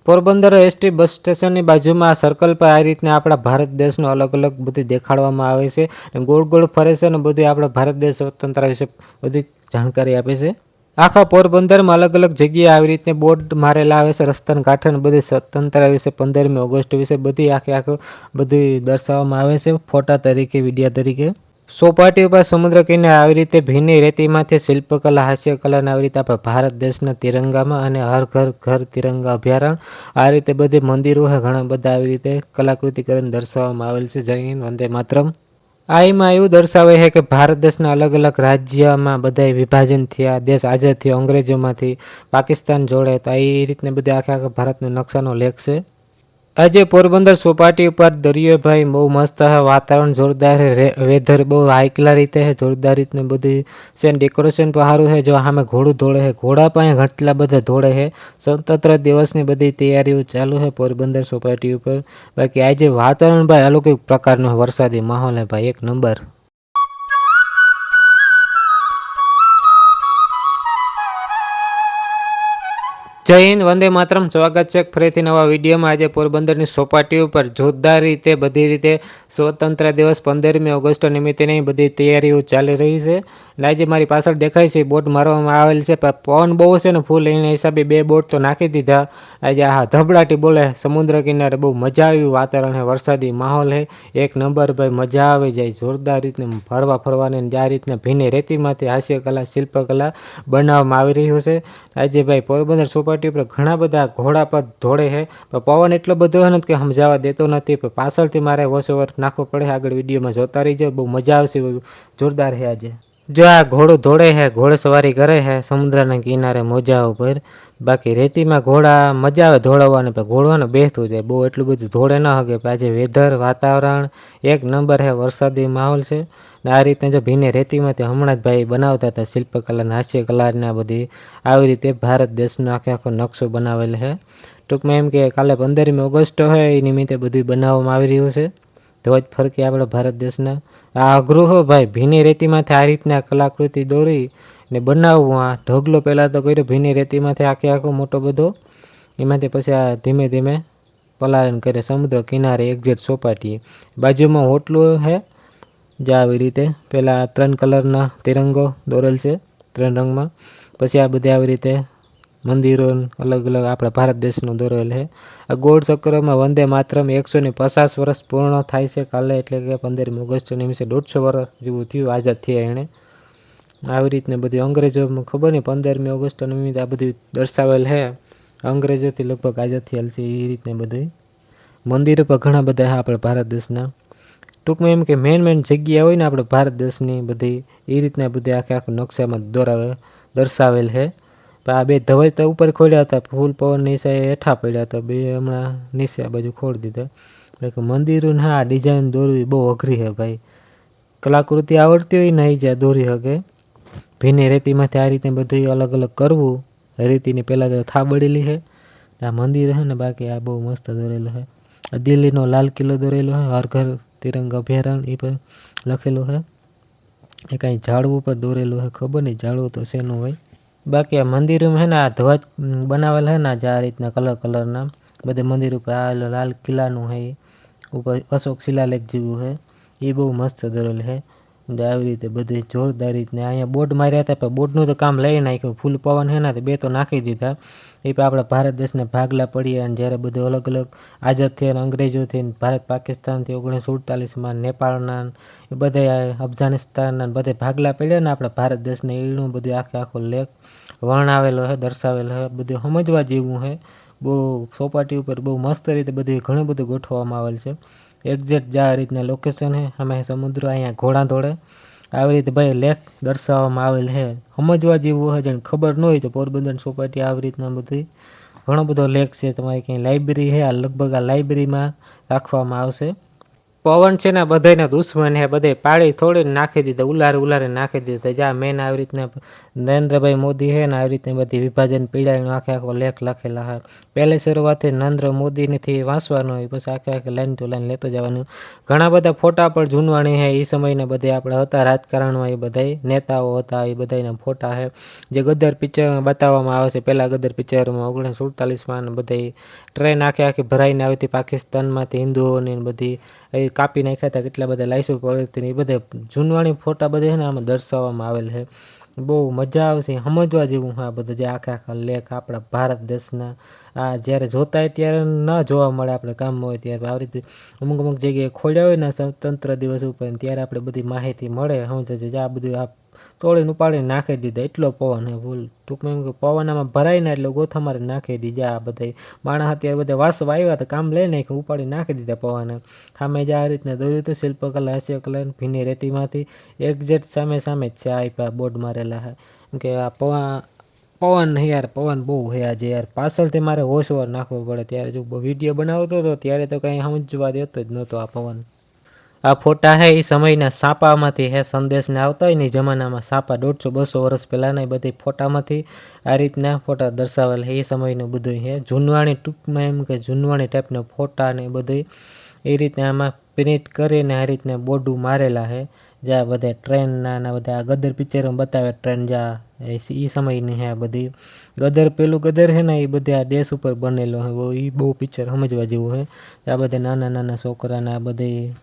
Porbandar ST bus સ્ટેશનની બાજુમાં આ સર્કલ પર આ રીતના આપણા ભારત દેશનું અલગ અલગ બધું દેખાડવામાં આવે છે. ગોળ ગોળ ફરે છે અને બધું આપણા ભારત દેશ સ્વતંત્ર વિશે બધી જાણકારી આપે છે. આખા પોરબંદરમાં અલગ અલગ જગ્યાએ આવી રીતે બોર્ડ મારેલા આવે છે. રસ્તાના કાંઠે બધી સ્વતંત્ર વિશે 15મી ઓગસ્ટ વિશે બધી આખું બધી દર્શાવવામાં આવે છે ફોટા તરીકે, વિડીયા તરીકે. સોપાટી ઉપર સમુદ્ર કિનારે આવી રીતે ભીની રેતીમાંથી શિલ્પકલા, હાસ્યકલા આવી રીતે આપણા ભારત દેશના તિરંગામાં અને હર ઘર ઘર તિરંગા અભયારણ્ય આ રીતે બધી મંદિરો છે, ઘણા બધા આવી રીતે કલાકૃતિ કરીને દર્શાવવામાં આવેલ છે. જય હિન્દ, વંદે માતરમ. આમાં એવું દર્શાવે છે કે ભારત દેશના અલગ અલગ રાજ્યમાં બધા વિભાજન થયા, દેશ આઝાદ થયો અંગ્રેજોમાંથી, પાકિસ્તાન જોડે, તો એ રીતને બધી આખા ભારતનો નકશાનો લેખ છે. આજે પોરબંદર ચોપાટી ઉપર દરિયો ભાઈ બહુ મસ્ત છે, વાતાવરણ જોરદાર છે, વેધર બહુ હાઈકલા રીતે છે, જોરદાર રીતને બધી છે. ડેકોરેશન પણ સારું છે. જો સામે ઘોડું દોડે છે, ઘોડા પણ ઘટલા બધા દોડે છે. સ્વતંત્ર દિવસની બધી તૈયારીઓ ચાલુ છે પોરબંદર ચોપાટી ઉપર. બાકી આજે વાતાવરણ ભાઈ અલૌકિક પ્રકારનો વરસાદી માહોલ છે ભાઈ, એક નંબર. જય હિન્દ, વંદે માતરમ. સ્વાગત છે ફરીથી નવા વિડીયોમાં. આજે પોરબંદરની ચોપાટી ઉપર જોરદાર રીતે બધી રીતે સ્વતંત્ર દિવસ 15મી ઓગસ્ટ નિમિત્તેની બધી તૈયારીઓ ચાલી રહી છે. અને આજે મારી પાછળ દેખાય છે બોટ મારવામાં આવેલ છે, પણ પવન બહુ છે ને ફૂલ, એના હિસાબે 2 બોટ તો નાખી દીધા. આજે આ ધબડાટી બોલે સમુદ્ર કિનારે, બહુ મજા આવી. વાતાવરણ છે, વરસાદી માહોલ છે, એક નંબર ભાઈ, મજા આવી જાય. જોરદાર રીતને ફરવાની આ રીતના ભીની રેતીમાંથી હાસ્યકલા, શિલ્પકલા બનાવવામાં આવી રહ્યું છે. આજે ભાઈ પોરબંદર ચોપાટી ઉપર ઘણા બધા ઘોડા પર દોડે છે, પણ પવન એટલો બધો છે ને કે સમજાવવા દેતો નથી. પણ પાછળથી મારે વોશ ઓવર નાખવો પડે. આગળ વિડીયોમાં જોતા રહીજો, બહુ મજા આવશે. જોરદાર છે આજે. જો આ ઘોડું દોડે છે, ઘોડેસવારી કરે છે સમુદ્રના કિનારે મોજા ઉપર. બાકી રેતીમાં ઘોડા મજા આવે દોડાવવાની, પણ ઘોડવાને બેસતું જાય, બહુ એટલું બધું દોડે ન શકે. આજે વેધર વાતાવરણ એક નંબર છે, વરસાદી માહોલ છે. આ રીતે જો ભીને રેતીમાંથી હમણાં જ ભાઈ બનાવતા હતા શિલ્પકલા, હાસ્યકલા ને આ બધી આવી રીતે ભારત દેશનો આખો નકશો બનાવેલ છે. ટૂંકમાં એમ કે કાલે 15મી ઓગસ્ટ હોય એ નિમિત્તે બધું બનાવવામાં આવી રહ્યું છે. ધ્વજ ફરકે આપણા ભારત દેશના આ અઘરું હો ભાઈ, ભીની રેતીમાંથી આ રીતના કલાકૃતિ દોરી ને બનાવવું. આ ઢગલો પહેલાં તો કર્યો ભીની રેતીમાંથી આખો મોટો બધો, એમાંથી પછી આ ધીમે ધીમે પલાયન કરે સમુદ્ર કિનારે એક્ઝેક્ટ ચોપાટીએ. બાજુમાં હોટલું છે, જે આવી રીતે પહેલાં 3 કલરના તિરંગો દોરેલ છે, 3 રંગમાં. પછી આ બધી આવી રીતે મંદિરો અલગ અલગ આપણા ભારત દેશનો દોરેલ છે. આ ગોળ ચક્રમાં વંદે માતરમ 150 વર્ષ પૂર્ણ થાય છે કાલે, એટલે કે 15મી ઓગસ્ટ નિમિત્તે 150 વર્ષ જેવું થયું આઝાદ થયા એણે. આવી રીતને બધી અંગ્રેજોમાં ખબર નહીં 15મી ઓગસ્ટ નિમિત્તે આ બધું દર્શાવેલ છે. અંગ્રેજોથી લગભગ આઝાદ થયેલ છે એ રીતને બધું મંદિરો પર ઘણા બધા છે આપણા ભારત દેશના. ટૂંકમાં એમ કે મેન જગ્યા હોય ને આપણે ભારત દેશની બધી એ રીતના બધી આખું નકશામાં દર્શાવેલ છે. પણ આ 2 ધવજ તો ઉપર ખોલ્યા હતા, ફૂલ પવન નીચે હેઠા પડ્યા હતા, 2 હમણાં નીચે આ બાજુ ખોલી દીધા. મંદિરોને હા ડિઝાઇન દોરવી બહુ અઘરી છે ભાઈ, કલાકૃતિ આવડતી હોય ને એ જ્યાં દોરી શકે. ભીની રેતીમાંથી આ રીતે બધું અલગ અલગ કરવું. રેતીની પહેલાં તો થાબડેલી છે આ મંદિર છે ને, બાકી આ બહુ મસ્ત દોરેલું છે. દિલ્હીનો લાલ કિલ્લો દોરેલો છે, હર ઘર તિરંગા અભયારણ્ય એ પર લખેલું છે. એ કાંઈ ઝાડવું પર દોરેલું છે, ખબર નહીં ઝાડવું તો શેનું હોય. બાકી આ મંદિરોમાં છે ને આ ધ્વજ બનાવેલ છે ને, જે આ રીતના કલરના બધે મંદિર ઉપર આ લાલ કિલ્લાનું છે, ઉપર અશોક શિલાલેખ જેવું છે, એ બહુ મસ્ત દોરેલ છે. આવી રીતે બધી જોરદાર રીતને અહીંયા બોર્ડ માર્યા હતા, પણ બોર્ડનું તો કામ લઈ નાખ્યું. ફૂલ પવન છે ને 2 તો નાખી દીધા. એ પણ આપણા ભારત દેશના ભાગલા પડ્યા. અને જ્યારે બધું અલગ અલગ આઝાદ થયા અંગ્રેજોથી, ભારત પાકિસ્તાનથી 1947માં નેપાળના એ બધા અફઘાનિસ્તાનના બધે ભાગલા પડ્યા ને આપણા ભારત દેશને, એનું બધું આખો લેખ વર્ણવેલો છે, દર્શાવેલો છે. બધું સમજવા જેવું છે. બહુ ચોપાટી ઉપર બહુ મસ્ત રીતે બધી ઘણું બધું ગોઠવવામાં આવેલ છે. એક્ઝેક્ટ જે આ રીતના લોકેશન છે, અમે સમુદ્ર, અહીંયા ઘોડા દોડે, આવી રીતે ભાઈ લેખ દર્શાવવામાં આવેલ છે. સમજવા જેવું છે, જેને ખબર ન હોય તો પોરબંદર ચોપાટી આવી રીતના બધી ઘણો બધો લેખ છે. તમારી ક્યાંય લાઇબ્રેરી છે, આ લગભગ આ લાઇબ્રેરીમાં રાખવામાં આવશે. પવન છે ને બધાને દુશ્મન હે, બધે પાડી થોડીને નાખી દીધા, ઉલારે નાખી દીધા. જ્યાં મેન આવી રીતના નરેન્દ્રભાઈ મોદી હે ને આવી રીતની બધી વિભાજન પીડાનો આખો લેખ લખેલા હે. પહેલી શરૂઆતથી નરેન્દ્ર મોદીથી વાંચવાનું હોય, પછી આખે લાઈન ટુ લાઈન લેતો જવાનું. ઘણા બધા ફોટા પણ જૂનવાણી હે, એ સમયના બધે આપણે હતા રાજકારણમાં, એ બધા નેતાઓ હતા, એ બધાના ફોટા હે જે ગદર પિક્ચરમાં બતાવવામાં આવે છે. પહેલાં ગદર પિક્ચરમાં 1947માં બધા ટ્રેન આખી ભરાઈને આવી હતી પાકિસ્તાનમાંથી, હિન્દુઓની બધી એ કાપી નાખ્યા હતા, કેટલા બધા લાઈસો પડી હતી. એ બધા જૂનવાણી ફોટા બધા છે ને આમાં દર્શાવવામાં આવેલ છે. બહુ મજા આવશે, સમજવા જેવું આ બધું જે આખા લેખ આપણા ભારત દેશના. આ જ્યારે જોતા હોય ત્યારે ન જોવા મળે, આપણે કામમાં હોય ત્યારે આવી રીતે અમુક જગ્યાએ ખોલ્યા હોય ને સ્વતંત્ર દિવસ ઉપર, ત્યારે આપણે બધી માહિતી મળે, સમજે છે. આ બધું આ તોડીને ઉપાડીને નાખી દીધા, એટલો પવન હે ભૂલ ટૂંકમાં એમ કે પવન આમાં ભરાય ને એટલે ગોથામારે નાખી દીધા. આ બધા માણસ અત્યારે બધા વાસવા આવ્યા હતા, કામ લઈ નાખ્યું, ઉપાડી નાખી દીધા પવને. સામે જે આ રીતના દોર્યું હતું શિલ્પકલા હાસ્યકલા ભીની રેતીમાંથી એક્ઝેક્ટ સામે જ છે. આ બોર્ડ મારેલા છે એમ કે આ પવન યાર, પવન બહુ હે આજે યાર. પાછળથી મારે હોશ ઓવર નાખવો પડે, ત્યારે જો વિડીયો બનાવતો હતો ત્યારે તો કંઈ સમજવા દેતો જ નહોતો આ પવન. આ ફોટા હે એ સમયના સાપામાંથી હે, સંદેશને આવતા હોય ને જમાનામાં સાપા 150-200 વર્ષ પહેલાંના એ બધી ફોટામાંથી આ રીતના ફોટા દર્શાવેલ છે. એ સમયનું બધું છે જૂનવાણી, ટૂંકમાં એમ કે જૂનવાણી ટાઈપના ફોટા ને બધું એ રીતના આમાં પ્રિન્ટ કરીને આ રીતના બોર્ડું મારેલા છે. જ્યાં બધા ટ્રેનના બધા ગદર પિક્ચરમાં બતાવે ટ્રેન જ્યાં એ સમયની હે. આ બધી પેલું ગદર છે ને એ બધા આ દેશ ઉપર બનેલો છે, એ બહુ પિક્ચર સમજવા જેવું છે. આ બધા નાના છોકરાને આ બધી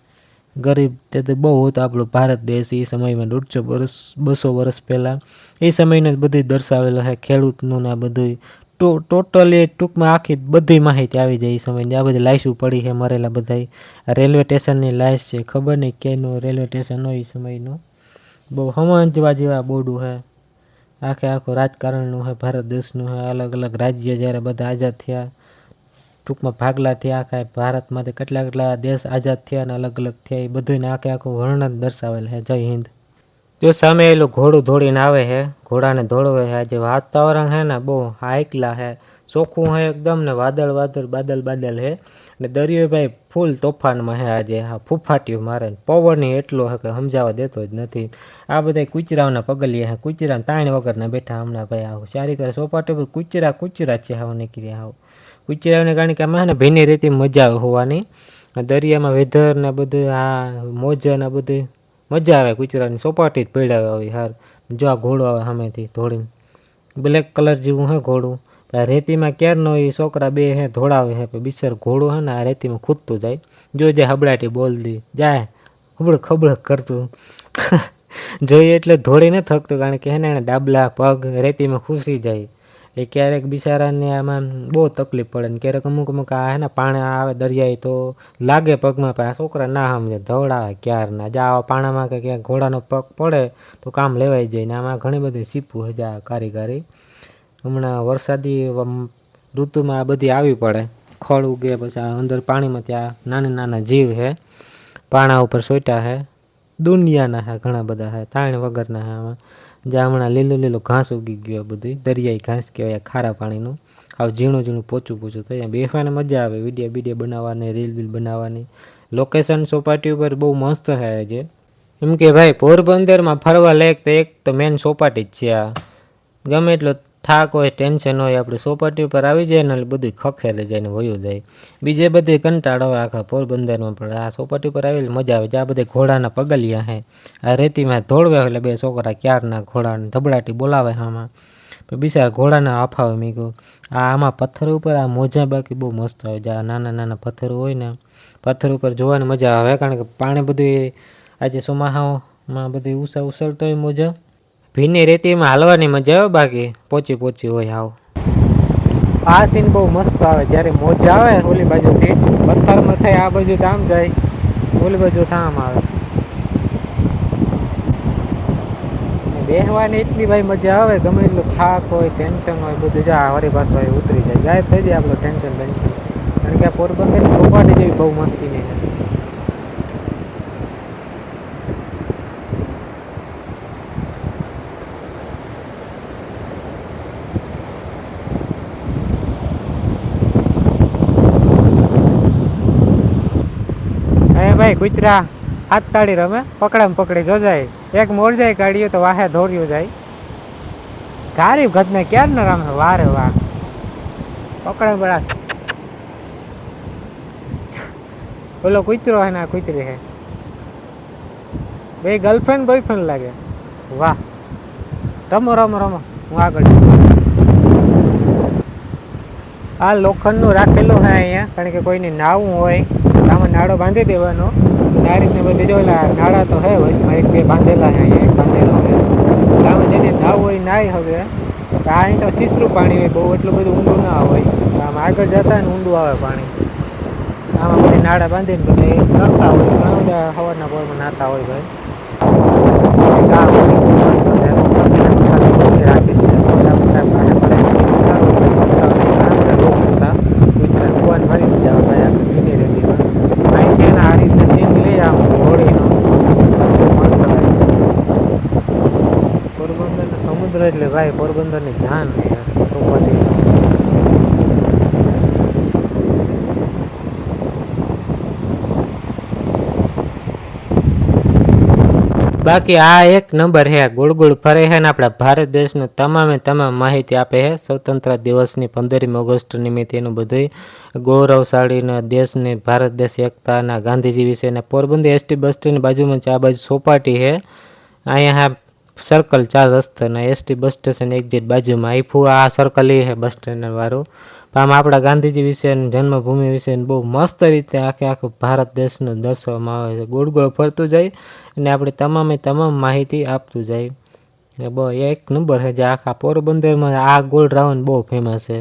ગરીબ તે તો બહુ હતો આપણો ભારત દેશ એ સમયમાં 150-200 વર્ષ પહેલાં. એ સમયને જ બધું દર્શાવેલો છે, ખેડૂતનું ને આ બધું ટોટલી ટૂંકમાં આખી બધી માહિતી આવી જાય એ સમયની. આ બધી લાઈશું પડી છે મરેલા બધા. આ રેલવે સ્ટેશનની લાઈશ છે, ખબર નહીં ક્યાંયનું રેલવે સ્ટેશન હોય એ સમયનું. બહુ સમજવા જેવા બોર્ડું છે, આખું રાજકારણનું છે, ભારત દેશનું છે. અલગ અલગ રાજ્ય જ્યારે બધા આઝાદ થયા, ટૂંકમાં ભાગલા થયા, આખા ભારતમાંથી કેટલા દેશ આઝાદ થયા અને અલગ થયા, એ બધુંને આખું વર્ણન દર્શાવેલ છે. જય હિન્દ. જો સામે એલું ઘોડું દોડીને આવે છે, ઘોડાને દોડવે છે. આજે વાતાવરણ છે ને બહુ હાઈકલા છે, ચોખ્ખું છે એકદમ ને બાદલ છે. ને દરિયો ભાઈ ફૂલ તોફાનમાં છે આજે. હા ફૂફાટીયું મારે, પવન એટલો છે કે સમજાવવા દેતો જ નથી. આ બધા કૂચરાઓના પગલિયા છે, કૂચરાને તાણ વગરના બેઠા હમણાં ભાઈ. આવું સારી કરે સોપાટી પર કૂચરા છે હાવ નીકળ્યા હાવ કૂચરાઓને. કારણ કે આમાં છે ને ભીની રીતે મજા આવે હોવાની, દરિયામાં વેધર ને બધું આ મોજ ને બધું મજા આવે. કૂચરાની સોપાટી જ પડાવે આવી હાર. જો આ ઘોડો આવે સામેથી ધોળીને, બ્લેક કલર જેવું હે ઘોડું. રેતીમાં ક્યારનો એ છોકરા બે હે ધોળાવે હે, બિચાર ઘોડું હે ને આ રેતીમાં ખૂદતું જાય. જોજે હબડાટી બોલ દી જાય, ખબડક કરતું જોઈએ એટલે ધોળી ન થકતું, કારણ કે હે ને ડાબલા પગ રેતીમાં ખુશી જાય. એ ક્યારેક બિચારાને આમાં બહુ તકલીફ પડે ને ક્યારેક અમુક આ હે ને પાણા આવે દરિયાઈ તો લાગે પગમાં. પણ આ છોકરા ના સમજે, ધવડાવે ક્યારના. જા આવા પાણામાં કે ક્યાંક ઘોડાનો પગ પડે તો કામ લેવાઈ જાય. ને આમાં ઘણી બધી સીપું છે જા કારીગરી. હમણાં વરસાદી ઋતુમાં આ બધી આવી પડે, ખડ ઉગે, પછી અંદર પાણીમાં ત્યાં નાના જીવ છે પાણા ઉપર સોટા છે, દુનિયાના છે ઘણા બધા છે, તાણ વગરના છે. આમાં જ્યાં હમણાં લીલું ઘાસ ઉગી ગયું, બધું દરિયાઈ ઘાસ કહેવાય ખારા પાણીનું. આવ ઝીણું પોચું થઈ જાય, બેસવાને મજા આવે, વિડીયો બનાવવાની, રીલ બનાવવાની. લોકેશન ચોપાટી ઉપર બહુ મસ્ત છે જે. એમ કે ભાઈ પોરબંદરમાં ફરવા લાયક તો એક તો મેન ચોપાટી જ છે. આ ગમે એટલો થાક હોય, ટેન્શન હોય, આપણે ચોપાટી ઉપર આવી જાય ને એટલે બધું ખખેરી જાય ને વયું જાય. બીજે બધી કંટાળો હોય આખા પોરબંદરમાં, પણ આ ચોપાટી ઉપર આવેલી મજા આવે. જ્યાં બધા ઘોડાના પગલિયા છે, આ રેતીમાં ધોળવે એટલે બે છોકરા ક્યારના ઘોડાને ધબડાટી બોલાવે આમાં. બિચારા ઘોડાના આફાવે મીગો. આમાં પથ્થર ઉપર આ મોજા બાકી બહુ મસ્ત આવે. જ્યાં નાના પથ્થરો હોય ને, પથ્થર ઉપર જોવાની મજા આવે, કારણ કે પાણી બધું આજે ચોમાસામાં બધું ઉછળતો હોય મોજા. ભીની રેતીમાં હાલવાની મજા આવે, બાકી પોચી હોય હાવ. આ સીન બહુ મસ્ત આવે જ્યારે મોજા આવે ઓલી બાજુથી પથ્થરમાં થાય, આ બાજુ આમ જાય, ઓલી બાજુ આમ આવે. બેસવાની એટલી ભાઈ મજા આવે, ગમે એટલું થાક હોય, ટેન્શન હોય, બધું જા હરી પાછું હોય ઉતરી જાય, ગાયબ થઈ જાય આપણું ટેન્શન. કારણ કે આ પોરબંદરની ચોપાટી જેવી બહુ મસ્તી નહીં છે. ભાઈ કૂતરા હાથ તાળી રમે પકડામ પકડી જો જાય એક મોર જાય કાઢીએ તો વાહે ધોર્યું જાય ગારી ગદને ક્યાં ન રમે વારે વાહ પકડે બડા ઓલો કૂતરો હે ને કૂતરી હે બે ગર્લફ્રેન્ડ બોયફ્રેન્ડ લાગે વાહ રમો રમો રમો હું આગળ આ લોખંડનું રાખેલું હે અહીંયા કારણ કે કોઈને નાવું હોય આમાં નાડો બાંધી દેવાનો આ રીતને બધી જો નાડા તો હે વચમાં એક બે બાંધેલા હે અહીંયા બાંધેલો હે આમાં જેને નાવું હોય નાય હવે અહીં તો સીસરું પાણી હોય બહુ એટલું બધું ઊંડું ના હોય આમ આગળ જતા ને ઊંડું આવે પાણી આમાં બધી નાડા બાંધીને બધા કરતા હોય ઘણા બધા સવારના પોરમાં નાતા હોય ભાઈ મસ્ત રાખી આ રીતના સીન લઈ આમ હોળીનો મસ્ત લાગે પોરબંદરનો સમુદ્ર એટલે ભાઈ પોરબંદરની જાન ચોપાટી બાકી આ એક નંબર હે ગોળ ગોળ ફરે છે ને આપણા ભારત દેશની તમામે તમામ માહિતી આપે છે સ્વતંત્ર દિવસની 15મી ઓગસ્ટ નિમિત્તે એનું બધું ગૌરવશાળીના દેશની ભારત દેશ એકતાના ગાંધીજી વિશે ને પોરબંદર એસટી બસ સ્ટેન્ડની બાજુમાં આ બાજુ સોપાટી છે અહીંયા સર્કલ 4 રસ્તાના એસટી બસ સ્ટેશન એક્ઝેક્ટ બાજુમાં આઈફું આ સર્કલ એ છે બસ સ્ટેન્ડ વાળું આમ આપણા ગાંધીજી વિશે જન્મભૂમિ વિશે બહુ મસ્ત રીતે આખું ભારત દેશનું દર્શાવવામાં આવે છે ગોળ ગોળ ફરતું જાય અને આપણે તમામ માહિતી આપતું જાય બહુ એક નંબર છે જે આખા પોરબંદરમાં આ ગોળ રાઉન્ડ બહુ ફેમસ છે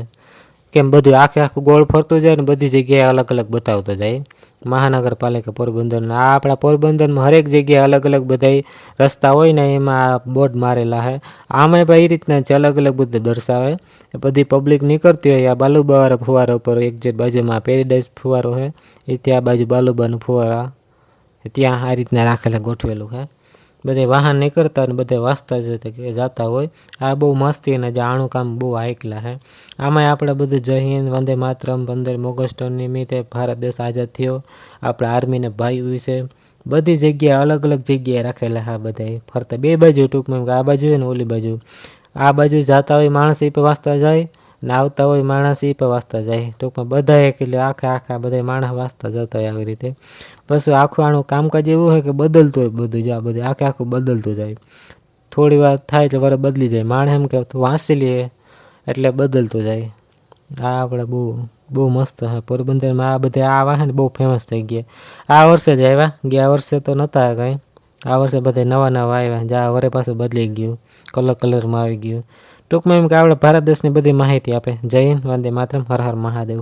કેમ બધું આખું ગોળ ફરતું જાય ને બધી જગ્યાએ અલગ અલગ બતાવતો જાય મહાનગરપાલિકા પોરબંદરના આ આપણા પોરબંદરમાં હરેક જગ્યાએ અલગ અલગ બધા રસ્તા હોય ને એમાં બોર્ડ મારેલા છે આમાં ભાઈ એ રીતના છે અલગ અલગ બધું દર્શાવે બધી પબ્લિક નીકળતી હોય આ બાલુબાવાળા ફુવારા ઉપર એક જે બાજુમાં પેરેડાઇઝ ફુવારો છે એ ત્યાં બાજુ બાલુબાનું ફુવારા ત્યાં આ રીતના રાખેલા ગોઠવેલું છે બધે વાહન નીકળતા ને બધે વાંચતા જતા હોય આ બહુ મસ્તી અને જાણું કામ બહુ આયકલા છે આમાં આપણે બધું જય હિન્દ વંદે માતરમ 15મી ઓગસ્ટ નિમિત્તે ભારત દેશ આઝાદ થયો આપણા આર્મીને ભાઈઓ વિશે બધી જગ્યાએ અલગ અલગ જગ્યાએ રાખેલા હા બધા ફરતા બે બાજુ ટૂંકમાં આ બાજુ હોય ને ઓલી બાજુ આ બાજુ જતા હોય માણસ એ પણ વાંચતા જાય ને આવતા હોય માણસ એ પણ વાંચતા જાય ટૂંકમાં બધા એટલે આખા બધા માણસ વાંચતા જતા હોય આવી રીતે પછી આખું આનું કામકાજ એવું હોય કે બદલતું હોય બધું જ આ બધું આખું બદલતું જાય થોડી વાર થાય એટલે વાર બદલી જાય માણસ એમ કે વાંચી લઈએ એટલે બદલતું જાય આ આપણે બહુ મસ્ત હે પોરબંદરમાં આ બધા આ વાહન બહુ ફેમસ થઈ ગયા આ વર્ષે જ આવ્યા ગયા વર્ષે તો નહોતા કંઈ આ વર્ષે બધા નવા આવ્યા જે આ વરે પાછું બદલી ગયું કલરમાં આવી ગયું ટૂંકમાં એમ કે આપણે ભારત દેશની બધી માહિતી આપે જય હિન્દ વંદે માતરમ હર હર મહાદેવ